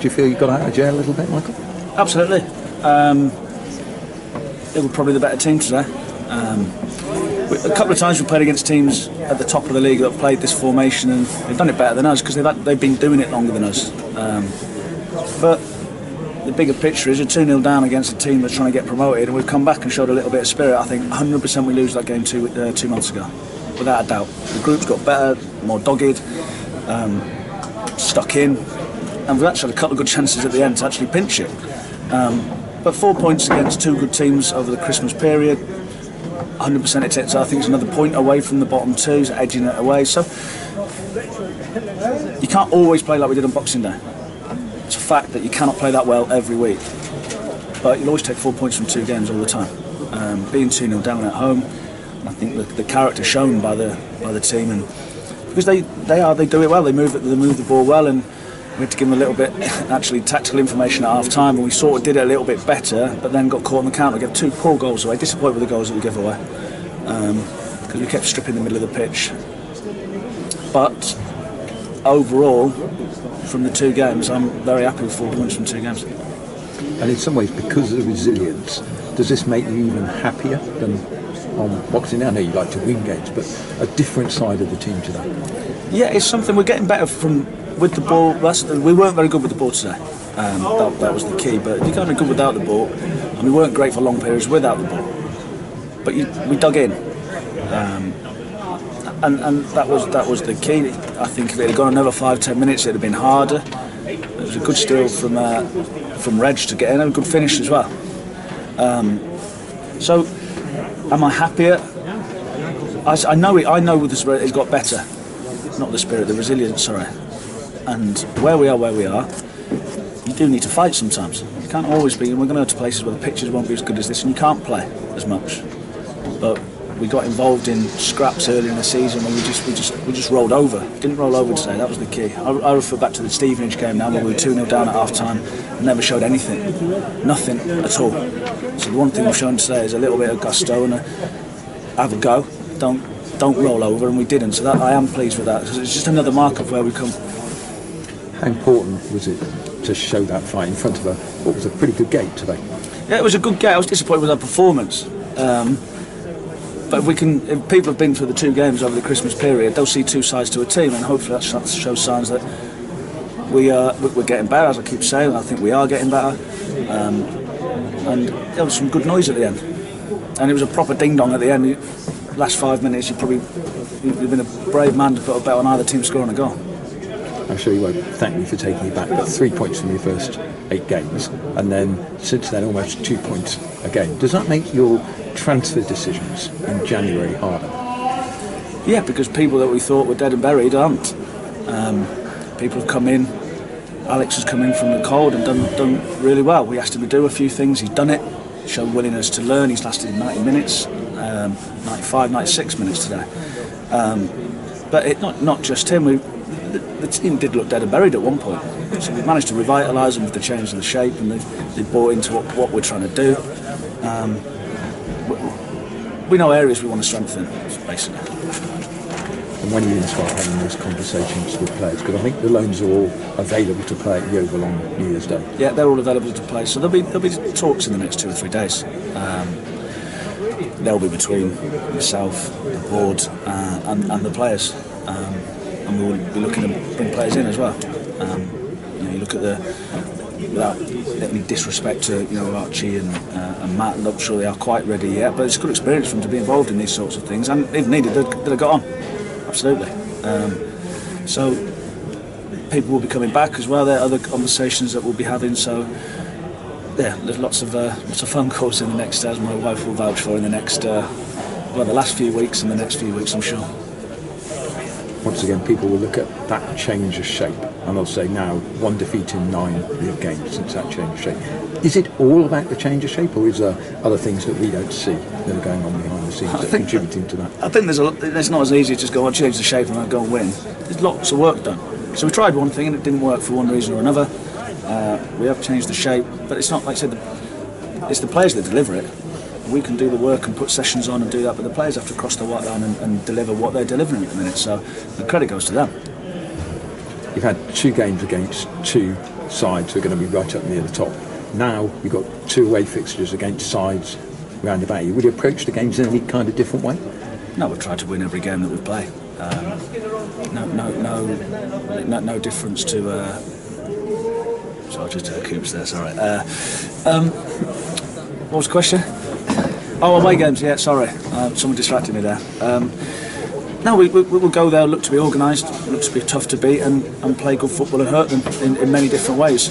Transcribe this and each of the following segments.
Do you feel you got out of jail a little bit, Michael? Absolutely. They were probably the better team today. A couple of times we played against teams at the top of the league that have played this formation, and they've done it better than us because they've been doing it longer than us. But the bigger picture is you're 2-0 down against a team that's trying to get promoted, and we've come back and showed a little bit of spirit. I think 100% we lose that game 2 months ago, without a doubt. The group's got better, more dogged, stuck in, and we've actually had a couple of good chances at the end to actually pinch it. But 4 points against 2 good teams over the Christmas period, 100% it takes, I think, it's another point away from the bottom 2, so edging it away. So you can't always play like we did on Boxing Day. It's a fact that you cannot play that well every week, but you'll always take 4 points from 2 games all the time. Being 2-0 down at home, I think the character shown by the team, and because they do it well, they move the ball well, and we had to give them a little bit actually tactical information at half time, and we sort of did it a little bit better, but then got caught on the counter. We gave 2 poor goals away. Disappointed with the goals that we gave away because we kept stripping the middle of the pitch. But overall, from the 2 games, I'm very happy with 4 points from 2 games. And in some ways, because of the resilience, does this make you even happier than on Boxing Day? I know you like to win games, but a different side of the team today. Yeah, it's something we're getting better with the ball. We weren't very good with the ball today. That was the key. But you can't be good without the ball, and we weren't great for long periods without the ball. But we dug in, and that was the key. I think if it had gone another 5-10 minutes, it'd have been harder. It was a good steal from Reg to get in, and a good finish as well. So, am I happier? I know with the spirit, it's got better. Not the spirit, the resilience. Sorry. And where we are, you do need to fight sometimes. You can't always be, and we're going to go to places where the pitches won't be as good as this, and you can't play as much. But we got involved in scraps early in the season when we just rolled over. Didn't roll over today. That was the key. I refer back to the Stevenage game now, where we were 2-0 down at half time and never showed anything, nothing at all. So the one thing we've shown today is a little bit of gusto and have a go. Don't roll over, and we didn't. So that I am pleased with that, because it's just another mark of where we come. How important was it to show that fight in front of what was a pretty good gate today? Yeah, it was a good gate. I was disappointed with our performance. But if people have been through the 2 games over the Christmas period, they'll see 2 sides to a team, and hopefully that shows signs that we're getting better, as I keep saying. I think we are getting better. And there was some good noise at the end. And it was a proper ding-dong at the end. Last 5 minutes, you've been a brave man to put a bet on either team scoring a goal. I'm sure you won't thank me for taking you back, but 3 points from your first 8 games, and then since then almost 2 points a game. Does that make your transfer decisions in January harder? Yeah, because people that we thought were dead and buried aren't. People have come in. Alex has come in from the cold and done really well. We asked him to do a few things. He's done it. Shown willingness to learn. He's lasted 90 minutes, 95, 96 minutes today. But not just him. The team did look dead and buried at one point, so we've managed to revitalise them with the change of the shape, and they've bought into what we're trying to do. We know areas we want to strengthen, basically. And when are you going to start having those conversations with players? Because I think the loans are all available to play at the Oval on New Year's Day. Yeah, they're all available to play, so there'll be talks in the next 2 or 3 days. They'll be between myself, the board, and the players. And we will be looking to bring players in as well. You look at without any disrespect to Archie and Matt, I'm not sure they are quite ready yet, but it's a good experience for them to be involved in these sorts of things, and if needed, they'll got on. Absolutely. So people will be coming back as well. There are other conversations that we'll be having. So yeah, there's lots of phone calls in the next, as my wife will vouch for, in the next the last few weeks and the next few weeks, I'm sure. Once again, people will look at that change of shape and they'll say now 1 defeat in 9 league games since that change of shape. Is it all about the change of shape, or is there other things that we don't see that are going on behind the scenes that are contributing to that? I think it's not as easy as just go and change the shape and then go and win. There's lots of work done. So we tried one thing and it didn't work for one reason or another. We have changed the shape, but it's not, like I said, it's the players that deliver it. We can do the work and put sessions on and do that, but the players have to cross the white line and deliver what they're delivering at the minute, so the credit goes to them. You've had 2 games against 2 sides who are going to be right up near the top. Now we've got 2 away fixtures against sides round about you. Would you approach the games in any kind of different way? No, we've tried to win every game that we play. No difference to. Sorry, I just took Coops there. Sorry. What was the question? Oh, away games. Yeah, sorry. Someone distracted me there. No, we'll go there, look to be organised, look to be tough to beat, and play good football and hurt them in many different ways.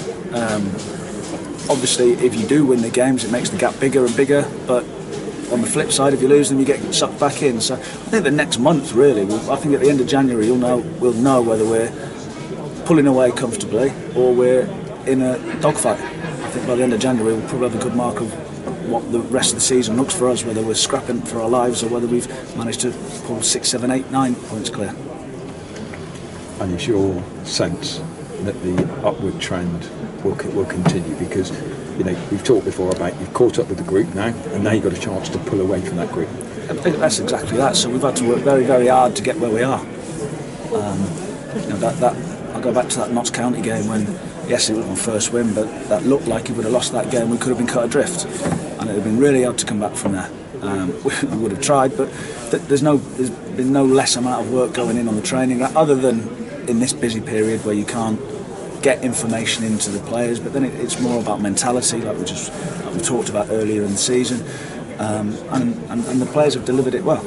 Obviously, if you do win the games, it makes the gap bigger and bigger. But on the flip side, if you lose them, you get sucked back in. So I think the next month, really, I think at the end of January, we'll know whether we're pulling away comfortably or we're in a dogfight. I think by the end of January, we'll probably have a good mark of what the rest of the season looks for us, whether we're scrapping for our lives or whether we've managed to pull 6, 7, 8, 9 points clear. And it's your sense that the upward trend will continue, because we've talked before about you've caught up with the group now, and now you've got a chance to pull away from that group. I think that's exactly that. So we've had to work very, very hard to get where we are. I'll go back to that Notts County game when, yes, it was my first win, but that looked like if we would have lost that game, we could have been cut adrift, and it would have been really hard to come back from there. We would have tried, but there's been no less amount of work going in on the training, other than in this busy period where you can't get information into the players. But then it's more about mentality, like we talked about earlier in the season, and the players have delivered it well.